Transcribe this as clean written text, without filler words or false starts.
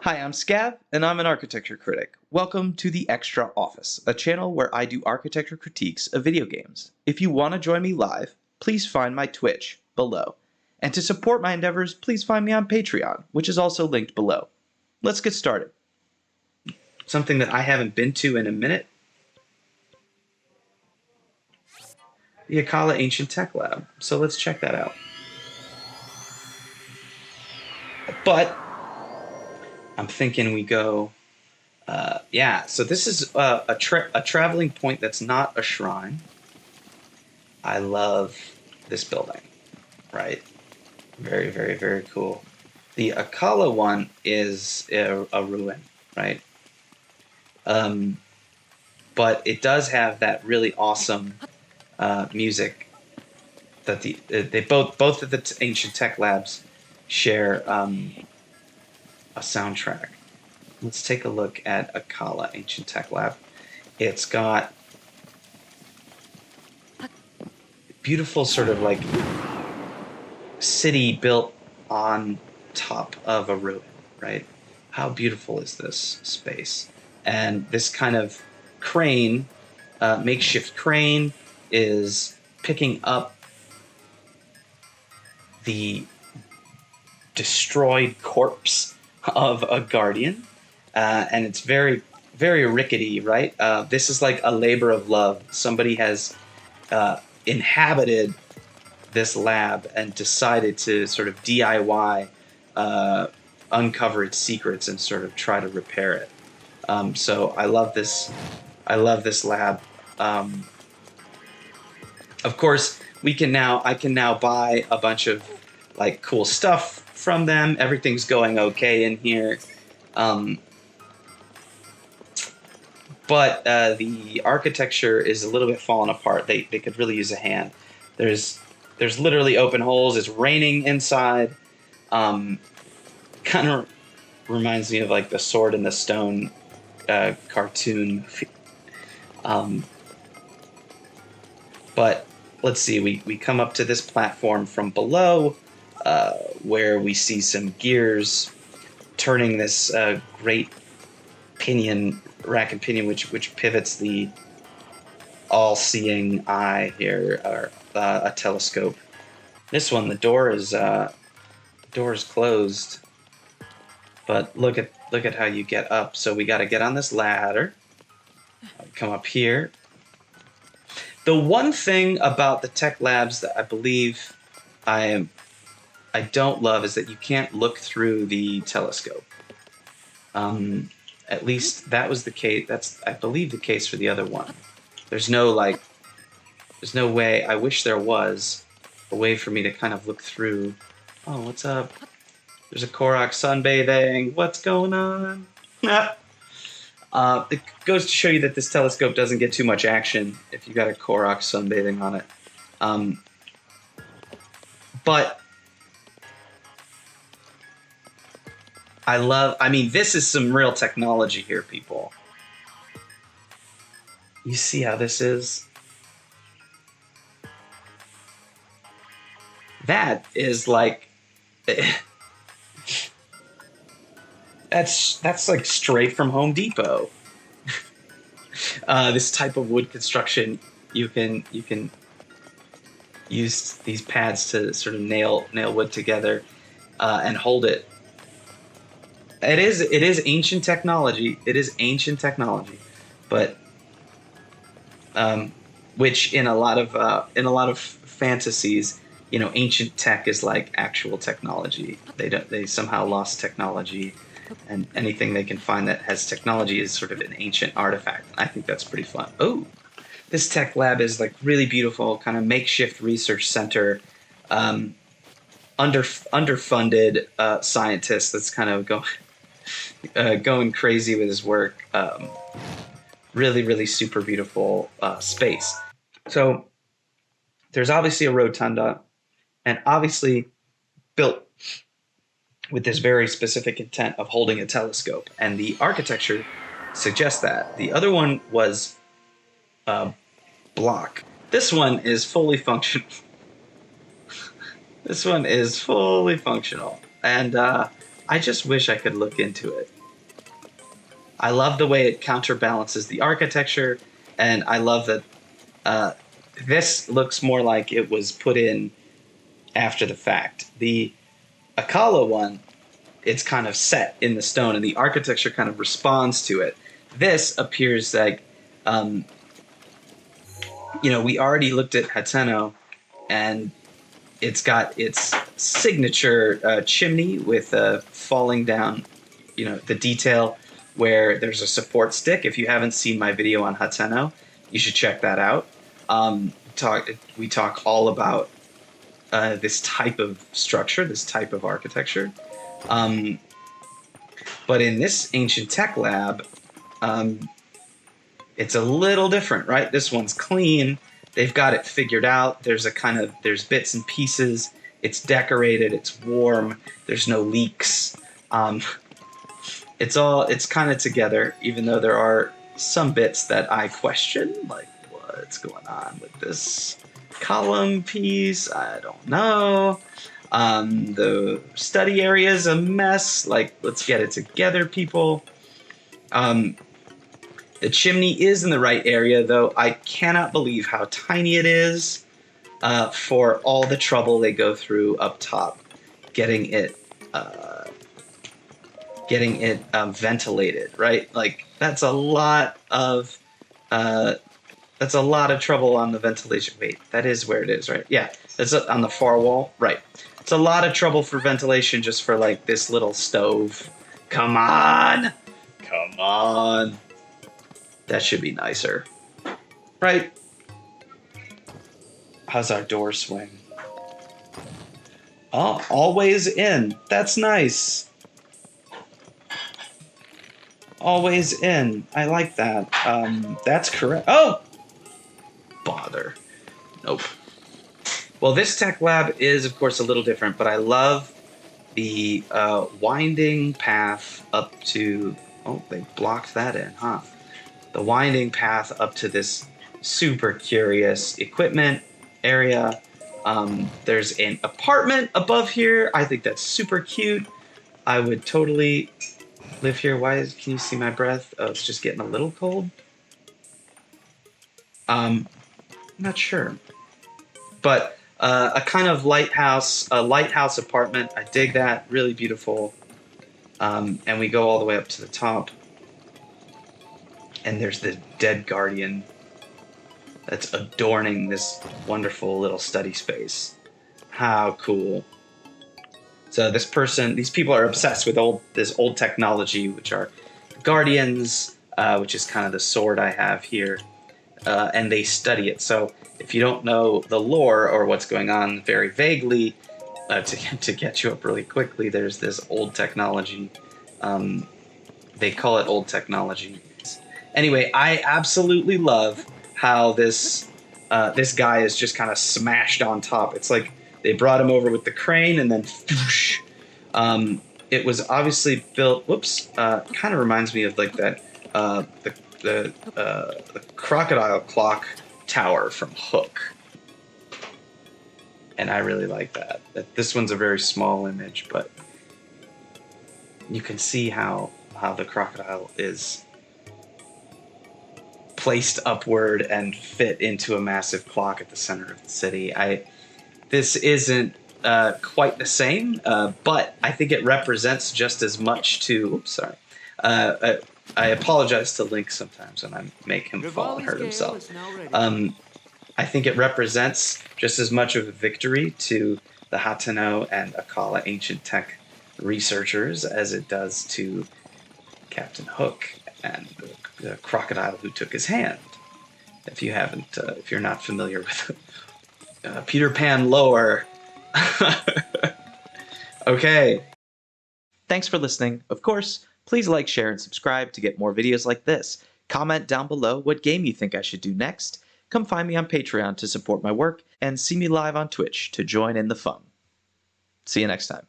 Hi, I'm Scav, and I'm an architecture critic. Welcome to the Extra Office, a channel where I do architecture critiques of video games. If you want to join me live, please find my Twitch below. And to support my endeavors, please find me on Patreon, which is also linked below. Let's get started. Something that I haven't been to in a minute. The Akkala Ancient Tech Lab. So let's check that out. But I'm thinking we go... so this is a traveling point that's not a shrine. I love this building, right? Very, very, very cool. The Akkala one is a ruin, right? But it does have that really awesome music that both of the Ancient Tech Labs share a soundtrack. Let's take a look at Akkala Ancient Tech Lab. It's got beautiful sort of like city built on top of a ruin, right? How beautiful is this space? And this kind of crane, makeshift crane, is picking up the destroyed corpse of a guardian. And it's very, very rickety, right? This is like a labor of love. Somebody has inhabited this lab and decided to sort of DIY uncover its secrets and sort of try to repair it. So I love this. I love this lab. Of course, I can now buy a bunch of like cool stuff from them. Everything's going okay in here. But the architecture is a little bit falling apart. They could really use a hand. There's literally open holes. It's raining inside. Kind of reminds me of like the Sword in the Stone cartoon. But let's see. We come up to this platform from below, where we see some gears turning this great rack and pinion, which pivots the all-seeing eye here, or a telescope. This one, the door is closed, but look at how you get up. So we got to get on this ladder, come up here. The one thing about the tech labs that I believe I don't love is that you can't look through the telescope. At least that was the case. That's, I believe, the case for the other one. There's no way. I wish there was a way for me to kind of look through. Oh, what's up? There's a Korok sunbathing. What's going on? It goes to show you that this telescope doesn't get too much action if you got a Korok sunbathing on it. But I mean, this is some real technology here, people. You see how this is? That is like... That's like straight from Home Depot. This type of wood construction, you can use these pads to sort of nail wood together and hold it. It is ancient technology. It is ancient technology, but which in a lot of fantasies, you know, ancient tech is like actual technology. They somehow lost technology, and anything they can find that has technology is sort of an ancient artifact. I think that's pretty fun. Oh, this tech lab is like really beautiful, kind of makeshift research center. Underfunded scientist that's kind of going crazy with his work. Really, really super beautiful space. So there's obviously a rotunda, and obviously built with this very specific intent of holding a telescope, and the architecture suggests that. The other one was block. This one is fully functional. This one is fully functional, and I just wish I could look into it. I love the way it counterbalances the architecture, and I love that this looks more like it was put in after the fact. The Akkala one, it's kind of set in the stone, and the architecture kind of responds to it. This appears like, we already looked at Hateno, and it's got its signature chimney with falling down, the detail where there's a support stick. If you haven't seen my video on Hateno, you should check that out. We talk all about this type of structure, this type of architecture. But in this Ancient Tech Lab, it's a little different, right? This one's clean. They've got it figured out. There's bits and pieces. It's decorated. It's warm. There's no leaks. It's kind of together, even though there are some bits that I question, like what's going on with this column piece. I don't know. The study area is a mess. Like, let's get it together, people. The chimney is in the right area, though I cannot believe how tiny it is for all the trouble they go through up top getting it ventilated, right? Like, that's a lot of trouble on the ventilation. Wait, that is where it is, right? Yeah, that's on the far wall, right? It's a lot of trouble for ventilation just for like this little stove. Come on. That should be nicer, right? How's our door swing? Oh, always in. That's nice. Always in. I like that. That's correct. Oh! Bother. Nope. Well, this tech lab is, of course, a little different, but I love the winding path up to... Oh, they blocked that in, huh? The winding path up to this super curious equipment area. There's an apartment above here. I think that's super cute. I would totally live here. Can you see my breath? Oh, it's just getting a little cold. I'm not sure. But a kind of lighthouse apartment. I dig that. Really beautiful. And we go all the way up to the top. And there's the dead guardian that's adorning this wonderful little study space. How cool. So these people are obsessed with this old technology, which are guardians, which is kind of the sword I have here, and they study it. So if you don't know the lore or what's going on very vaguely, to get you up really quickly, there's this old technology. They call it old technology. Anyway, I absolutely love how this guy is just kind of smashed on top. It's like they brought him over with the crane and then whoosh. It was obviously built. Whoops! Kind of reminds me of like that the crocodile clock tower from Hook, and I really like that. This one's a very small image, but you can see how the crocodile is placed upward and fit into a massive clock at the center of the city. This isn't quite the same, but I think it represents just as much to... Oops, sorry. I apologize to Link sometimes when I make him fall and hurt himself. I think it represents just as much of a victory to the Hateno and Akkala Ancient Tech researchers as it does to Captain Hook and the crocodile who took his hand. If you're not familiar with Peter Pan lore. Okay. Thanks for listening. Of course, please like, share, and subscribe to get more videos like this. Comment down below what game you think I should do next. Come find me on Patreon to support my work, and see me live on Twitch to join in the fun. See you next time.